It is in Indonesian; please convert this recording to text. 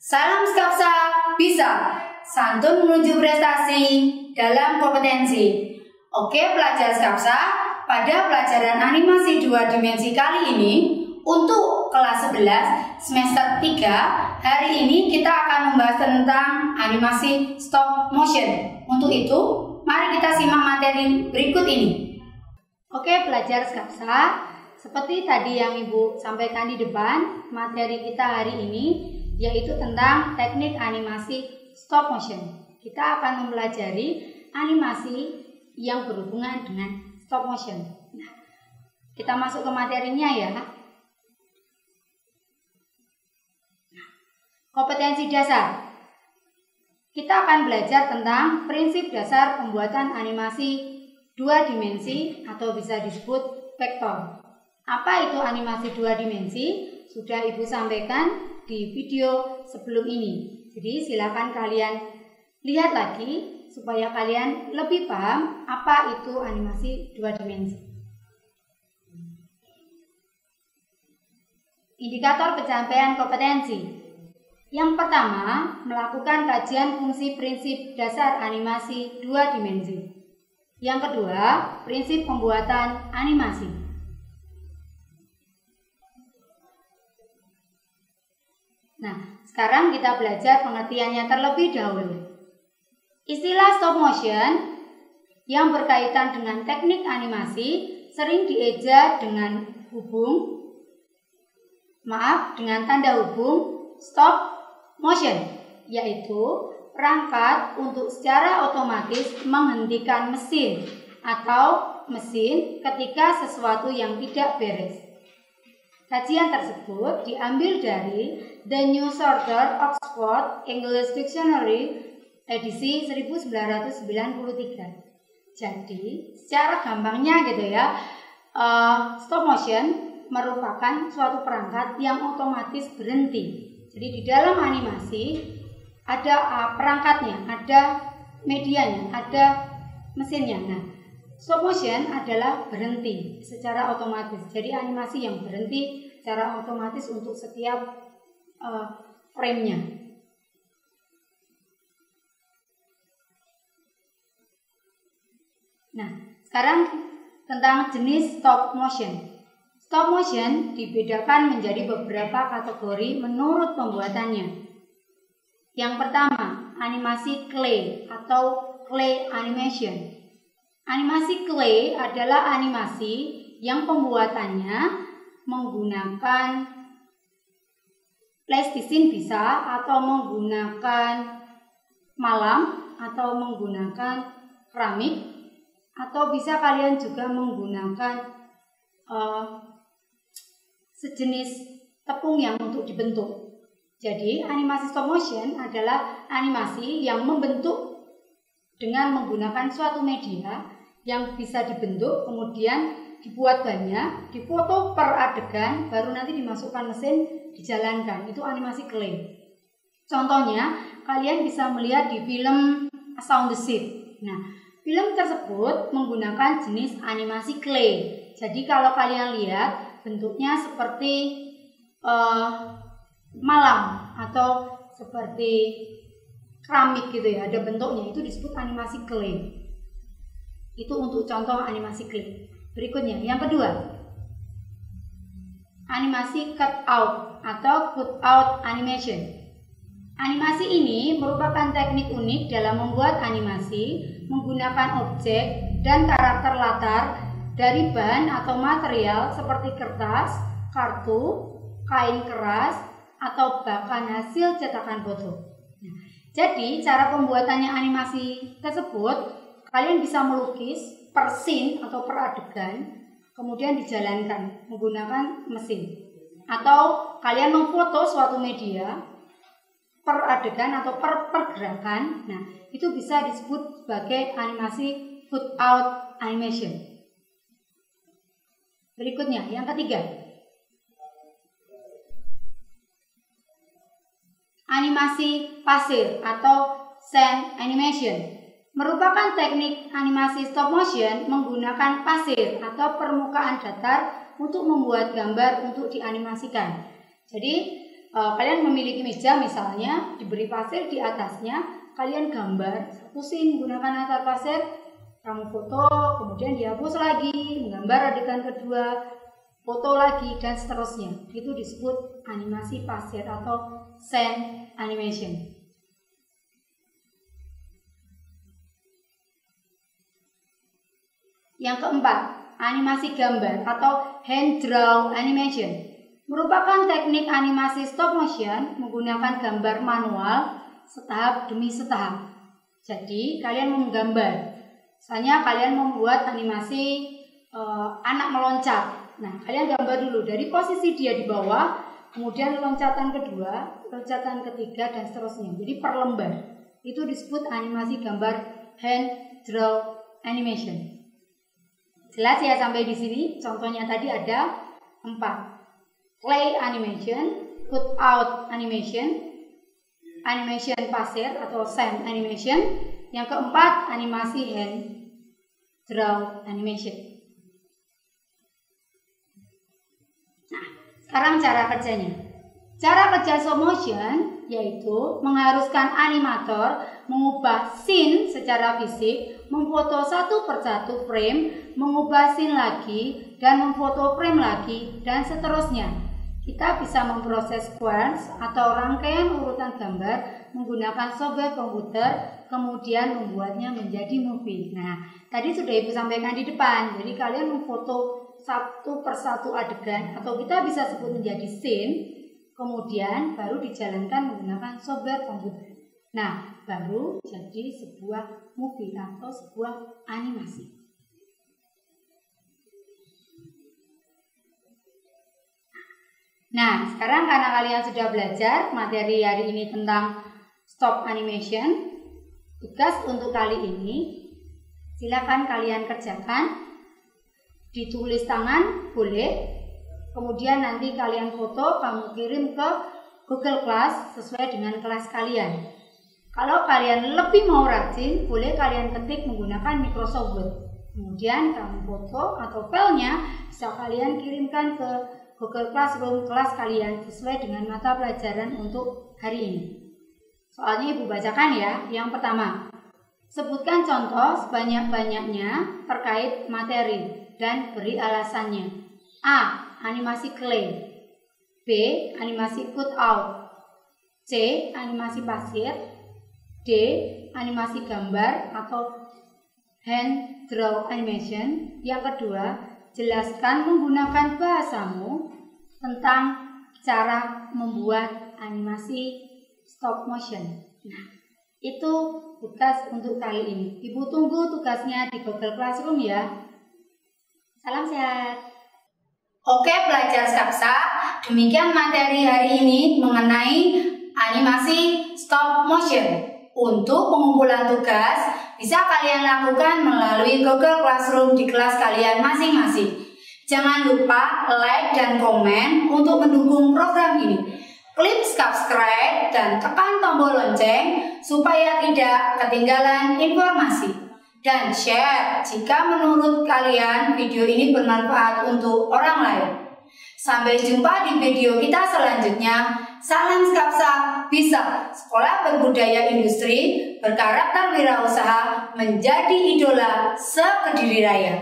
Salam Skapsa bisa santun menuju prestasi dalam kompetensi. Oke pelajar Skapsa, pada pelajaran animasi 2 dimensi kali ini untuk kelas 11 semester 3, hari ini kita akan membahas tentang animasi stop motion. Untuk itu, mari kita simak materi berikut ini. Oke pelajar Skapsa, seperti tadi yang Ibu sampaikan di depan, materi kita hari ini yaitu tentang teknik animasi stop motion. Kita akan mempelajari animasi yang berhubungan dengan stop motion. Nah, kita masuk ke materinya ya. Kompetensi dasar. Kita akan belajar tentang prinsip dasar pembuatan animasi 2 dimensi atau bisa disebut vektor. Apa itu animasi 2 dimensi? Sudah Ibu sampaikan di video sebelum ini. Jadi silakan kalian lihat lagi supaya kalian lebih paham apa itu animasi 2 dimensi. Indikator pencapaian kompetensi. Yang pertama, melakukan kajian fungsi prinsip dasar animasi 2 dimensi. Yang kedua, prinsip pembuatan animasi. Nah, sekarang kita belajar pengertiannya terlebih dahulu. Istilah stop motion yang berkaitan dengan teknik animasi sering dieja dengan dengan tanda hubung stop motion, yaitu perangkat untuk secara otomatis menghentikan mesin atau mesin ketika sesuatu yang tidak beres. Kajian tersebut diambil dari The New Shorter Oxford English Dictionary edisi 1993. Jadi, secara gampangnya gitu ya, stop motion merupakan suatu perangkat yang otomatis berhenti. Jadi di dalam animasi ada perangkatnya, ada medianya, ada mesinnya. Nah, stop motion adalah berhenti secara otomatis. Jadi animasi yang berhenti secara otomatis untuk setiap frame-nya. Nah, sekarang tentang jenis stop motion. Stop motion dibedakan menjadi beberapa kategori menurut pembuatannya. Yang pertama, animasi clay atau clay animation. Animasi clay adalah animasi yang pembuatannya menggunakan plastisine bisa, atau menggunakan malam, atau menggunakan keramik, atau bisa kalian juga menggunakan sejenis tepung yang untuk dibentuk. Jadi animasi stop motion adalah animasi yang membentuk dengan menggunakan suatu media yang bisa dibentuk, kemudian dibuat banyak, difoto per adegan, baru nanti dimasukkan mesin, dijalankan. Itu animasi clay. Contohnya, kalian bisa melihat di film A Sound the Ship. Nah, film tersebut menggunakan jenis animasi clay. Jadi kalau kalian lihat, bentuknya seperti malam atau seperti keramik gitu ya, ada bentuknya, itu disebut animasi clay. Itu untuk contoh animasi clay. Berikutnya, yang kedua, animasi cut out atau cut out animation. Animasi ini merupakan teknik unik dalam membuat animasi menggunakan objek dan karakter latar dari bahan atau material seperti kertas, kartu, kain keras, atau bahkan hasil cetakan foto. Nah, jadi cara pembuatannya animasi tersebut, kalian bisa melukis per scene atau per adegan, kemudian dijalankan menggunakan mesin. Atau kalian memfoto suatu media per adegan atau per pergerakan. Nah, itu bisa disebut sebagai animasi cut out animation. Berikutnya, yang ketiga, animasi pasir atau sand animation merupakan teknik animasi stop motion menggunakan pasir atau permukaan datar untuk membuat gambar untuk dianimasikan. Jadi kalian memiliki meja misalnya, diberi pasir di atasnya, kalian gambar satu scene menggunakan latar pasir, kamu foto, kemudian dihapus lagi, menggambar adegan kedua, foto lagi, dan seterusnya. Itu disebut animasi pasir atau sand animation. Yang keempat, animasi gambar atau hand draw animation merupakan teknik animasi stop motion menggunakan gambar manual setahap demi setahap. Jadi kalian menggambar, misalnya kalian membuat animasi anak meloncat. Nah, kalian gambar dulu dari posisi dia di bawah, kemudian loncatan kedua, loncatan ketiga, dan seterusnya. Jadi per lembar. Itu disebut animasi gambar hand draw animation. Jelas ya sampai di sini? Contohnya tadi ada 4. Clay animation, cut out animation, animation pasir atau sand animation. Yang keempat, animasi hand draw animation. Nah, sekarang cara kerjanya. Cara kerja stop motion yaitu mengharuskan animator mengubah scene secara fisik, memfoto satu persatu frame, mengubah scene lagi, dan memfoto frame lagi, dan seterusnya. Kita bisa memproses sequence atau rangkaian urutan gambar menggunakan software komputer, kemudian membuatnya menjadi movie. Nah, tadi sudah Ibu sampaikan di depan, jadi kalian memfoto satu persatu adegan atau kita bisa sebut menjadi scene, kemudian baru dijalankan menggunakan software komputer. Nah, baru jadi sebuah movie atau sebuah animasi. Nah, sekarang karena kalian sudah belajar materi hari ini tentang stop animation, tugas untuk kali ini silakan kalian kerjakan, ditulis tangan boleh, kemudian nanti kalian foto, kamu kirim ke Google Class sesuai dengan kelas kalian. Kalau kalian lebih mau rajin, boleh kalian ketik menggunakan Microsoft Word. Kemudian kamu foto atau filenya bisa kalian kirimkan ke Google Classroom kelas kalian sesuai dengan mata pelajaran untuk hari ini. Soalnya Ibu bacakan ya. Yang pertama, sebutkan contoh sebanyak-banyaknya terkait materi dan beri alasannya. A. Animasi clay. B. Animasi cut out. C. Animasi pasir. D. Animasi gambar atau hand draw animation. Yang kedua, jelaskan menggunakan bahasamu tentang cara membuat animasi stop motion. Nah, itu tugas untuk kali ini. Ibu tunggu tugasnya di Google Classroom ya. Salam sehat. Oke pelajar Skapsa, demikian materi hari ini mengenai animasi stop motion. Untuk pengumpulan tugas, bisa kalian lakukan melalui Google Classroom di kelas kalian masing-masing. Jangan lupa like dan komen untuk mendukung program ini. Klik subscribe dan tekan tombol lonceng supaya tidak ketinggalan informasi. Dan share jika menurut kalian video ini bermanfaat untuk orang lain. Sampai jumpa di video kita selanjutnya. Salam Skapsa, bisa sekolah berbudaya industri, berkarakter wirausaha, menjadi idola se-Kediri Raya.